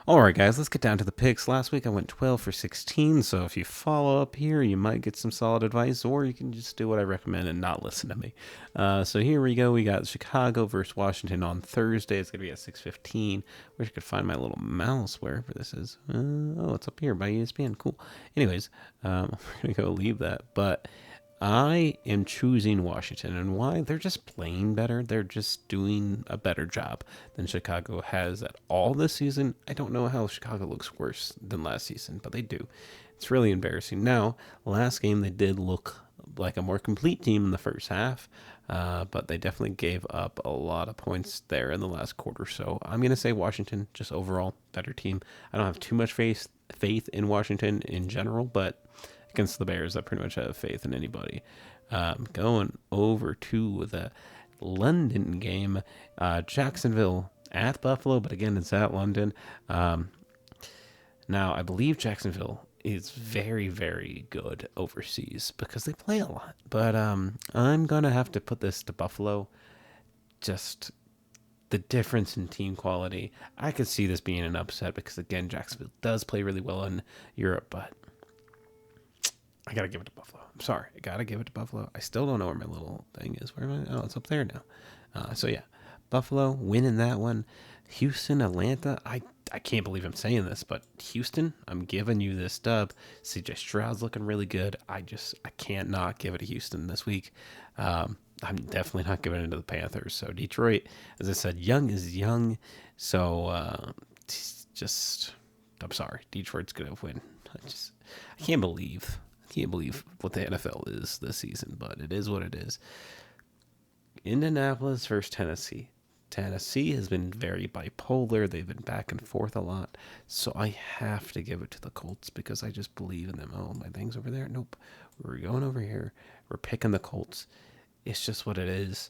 All right, guys, let's get down to the picks. Last week I went 12 for 16, so if you follow up here, you might get some solid advice, or you can just do what I recommend and not listen to me. So here we go. We got Chicago versus Washington on Thursday. It's going to be at 6:15. Wish I could find my little mouse wherever this is. Oh, it's up here by ESPN. Cool. Anyways, we're going to go leave that. But I am choosing Washington, and why? They're just playing better. They're just doing a better job than Chicago has at all this season. I don't know how Chicago looks worse than last season, but they do. It's really embarrassing. Now, last game they did look like a more complete team in the first half, but they definitely gave up a lot of points there in the last quarter. So I'm going to say Washington, just overall better team. I don't have too much faith in Washington in general, but against the Bears, I pretty much have faith in anybody. Going over to the London game, Jacksonville at Buffalo, but again, it's at London. Now, I believe Jacksonville is very, very good overseas because they play a lot. But I'm going to have to put this to Buffalo. Just the difference in team quality. I could see this being an upset because, again, Jacksonville does play really well in Europe, but I gotta give it to Buffalo. I'm sorry. I gotta give it to Buffalo. I still don't know where my little thing is. Where am I? Oh, it's up there now. So yeah, Buffalo winning that one. Houston, Atlanta. I can't believe I'm saying this, but Houston, I'm giving you this dub. CJ Stroud's looking really good. I can't not give it to Houston this week. I'm definitely not giving it to the Panthers. So Detroit, as I said, young is young. So just, I'm sorry. Detroit's gonna win. I can't believe what the NFL is this season, but it is what it is. Indianapolis versus Tennessee. Tennessee has been very bipolar. They've been back and forth a lot. So I have to give it to the Colts because I just believe in them. Oh, my thing's over there? Nope. We're going over here. We're picking the Colts. It's just what it is.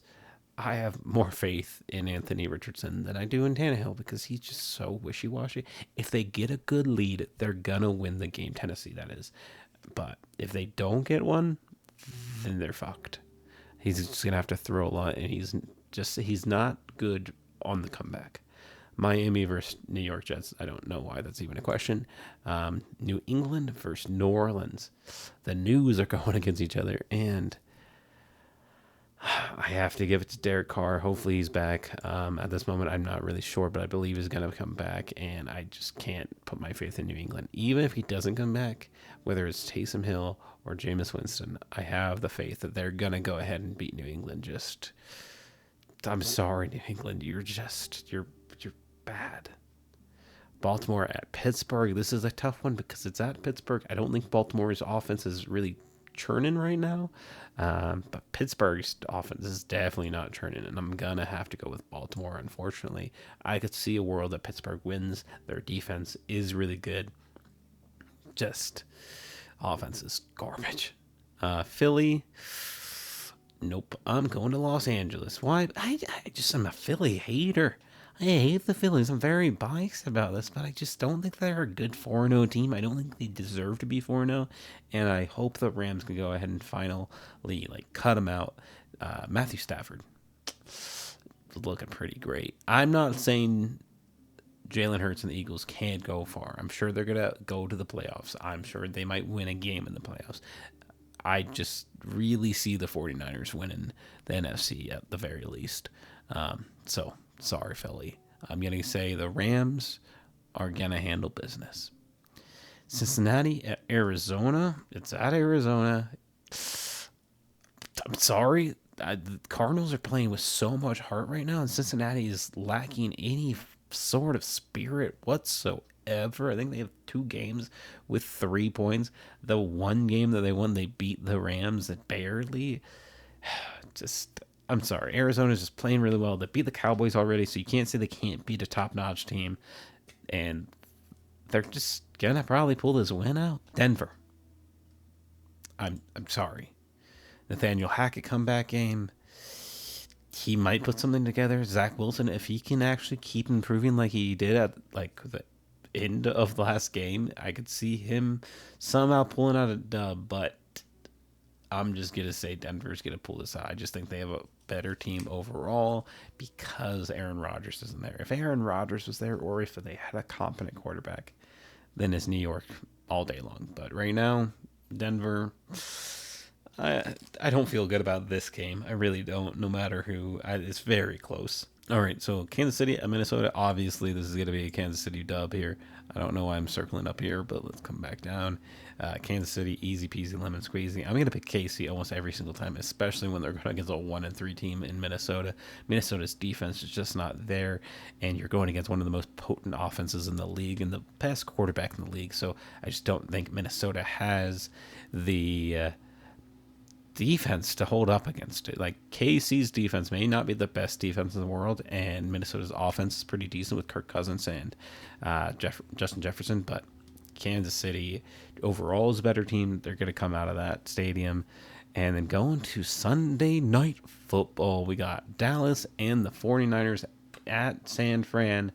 I have more faith in Anthony Richardson than I do in Tannehill because he's just so wishy-washy. If they get a good lead, they're going to win the game. Tennessee, that is. But if they don't get one, then they're fucked. He's just gonna have to throw a lot, and he's not good on the comeback. Miami versus New York Jets. I don't know why that's even a question. New England versus New Orleans. The News are going against each other, and I have to give it to Derek Carr. Hopefully he's back. At this moment, I'm not really sure, but I believe he's going to come back, and I just can't put my faith in New England. Even if he doesn't come back, whether it's Taysom Hill or Jameis Winston, I have the faith that they're going to go ahead and beat New England. I'm sorry, New England. You're bad. Baltimore at Pittsburgh. This is a tough one because it's at Pittsburgh. I don't think Baltimore's offense is really churning right now. But Pittsburgh's offense is definitely not churning, and I'm going to have to go with Baltimore, unfortunately. I could see a world that Pittsburgh wins. Their defense is really good. Just offense is garbage. Philly, nope. I'm going to Los Angeles. Why? I'm a Philly hater. I hate the Phillies. I'm very biased about this, but I just don't think they're a good 4-0 team. I don't think they deserve to be 4-0, and I hope the Rams can go ahead and finally cut them out. Matthew Stafford looking pretty great. I'm not saying Jalen Hurts and the Eagles can't go far. I'm sure they're going to go to the playoffs. I'm sure they might win a game in the playoffs. I just really see the 49ers winning the NFC at the very least. So, sorry, Philly. I'm going to say the Rams are going to handle business. Cincinnati at Arizona. It's at Arizona. I'm sorry. The Cardinals are playing with so much heart right now, and Cincinnati is lacking any sort of spirit whatsoever. I think they have 2 games with 3 points. The one game that they won, they beat the Rams barely. I'm sorry. Arizona's just playing really well. They beat the Cowboys already, so you can't say they can't beat a top-notch team. And they're just going to probably pull this win out. Denver. I'm sorry. Nathaniel Hackett comeback game. He might put something together. Zach Wilson, if he can actually keep improving like he did at the end of the last game, I could see him somehow pulling out a dub, but I'm just going to say Denver's going to pull this out. I just think they have a better team overall because Aaron Rodgers isn't there. If Aaron Rodgers was there, or if they had a competent quarterback, then it's New York all day long. But right now, Denver, I don't feel good about this game. I really don't, no matter who. It's very close. All right, so Kansas City at Minnesota. Obviously, this is going to be a Kansas City dub here. I don't know why I'm circling up here, but let's come back down. Kansas City, easy peasy lemon squeezy. I'm going to pick KC almost every single time, especially when they're going against a 1-3 team in Minnesota. Minnesota's defense is just not there, and you're going against one of the most potent offenses in the league and the best quarterback in the league. So I just don't think Minnesota has the defense to hold up against it. Like KC's defense may not be the best defense in the world, and Minnesota's offense is pretty decent with Kirk Cousins and Justin Jefferson, but Kansas City overall is a better team. They're going to come out of that stadium. And then going to Sunday night football, we got Dallas and the 49ers at San Fran.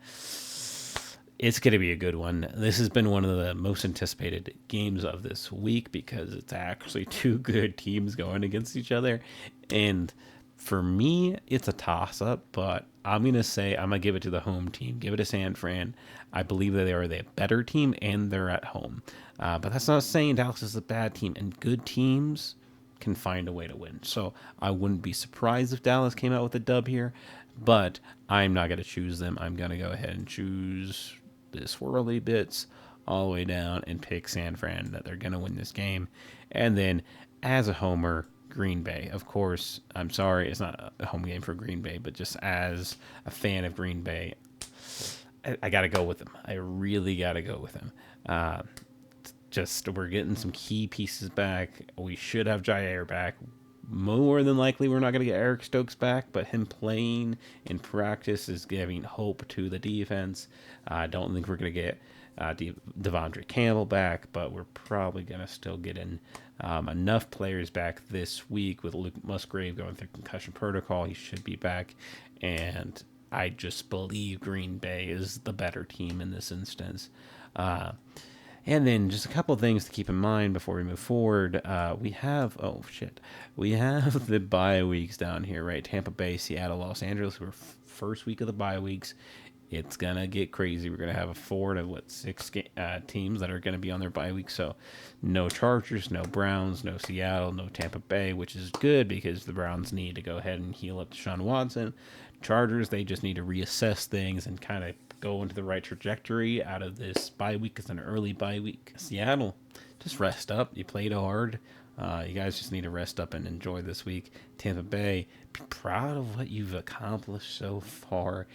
It's going to be a good one. This has been one of the most anticipated games of this week because it's actually two good teams going against each other. And for me, it's a toss-up, but I'm going to say I'm going to give it to the home team. Give it to San Fran. I believe that they are the better team, and they're at home. But that's not saying Dallas is a bad team, and good teams can find a way to win. So I wouldn't be surprised if Dallas came out with a dub here, but I'm not going to choose them. I'm going to go ahead and choose the swirly bits all the way down and pick San Fran, that they're going to win this game. And then as a homer, Green Bay. Of course, I'm sorry, it's not a home game for Green Bay, but just as a fan of Green Bay, I got to go with them. I really got to go with them. Just we're getting some key pieces back. We should have Jair back. More than likely, we're not going to get Eric Stokes back, but him playing in practice is giving hope to the defense. I don't think we're going to get Devondre Campbell back, but we're probably going to still get in enough players back this week with Luke Musgrave going through concussion protocol. He should be back, and I just believe Green Bay is the better team in this instance. And then just a couple of things to keep in mind before we move forward. We have the bye weeks down here, right? Tampa Bay, Seattle, Los Angeles, who are first week of the bye weeks. It's going to get crazy. We're going to have a 4 to 6 teams that are going to be on their bye week. So no Chargers, no Browns, no Seattle, no Tampa Bay, which is good because the Browns need to go ahead and heal up Deshaun Watson. Chargers, they just need to reassess things and kind of go into the right trajectory out of this bye week. It's an early bye week. Seattle, just rest up. You played hard. You guys just need to rest up and enjoy this week. Tampa Bay, be proud of what you've accomplished so far.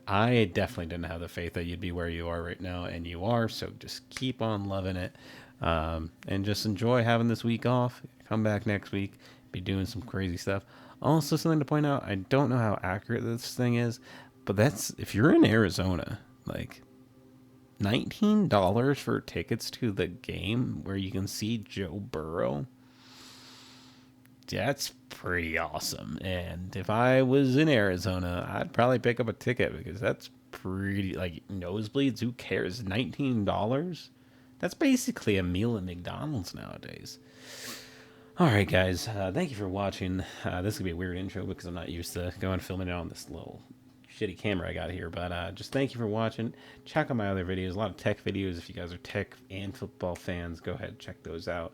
I definitely didn't have the faith that you'd be where you are right now, and you are, so just keep on loving it. And just enjoy having this week off. Come back next week, be doing some crazy stuff. Also, something to point out, I don't know how accurate this thing is, but that's, if you're in Arizona, like $19 for tickets to the game where you can see Joe Burrow. That's pretty awesome. And if I was in Arizona, I'd probably pick up a ticket because that's pretty, like, nosebleeds. Who cares? $19? That's basically a meal at McDonald's nowadays. All right, guys. Thank you for watching. This could be a weird intro because I'm not used to going filming it on this little shitty camera I got here, but just thank you for watching. Check out my other videos, a lot of tech videos. If you guys are tech and football fans, go ahead and check those out.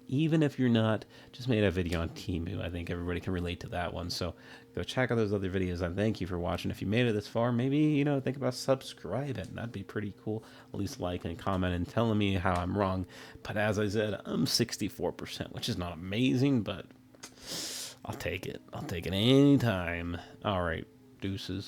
Even if you're not, just made a video on Temu. I think everybody can relate to that one, so go check out those other videos. And thank you for watching. If you made it this far, maybe think about subscribing. That'd be pretty cool. At least like and comment and telling me how I'm wrong. But as I said, I'm 64%, which is not amazing, but I'll take it anytime. All right. Deuces.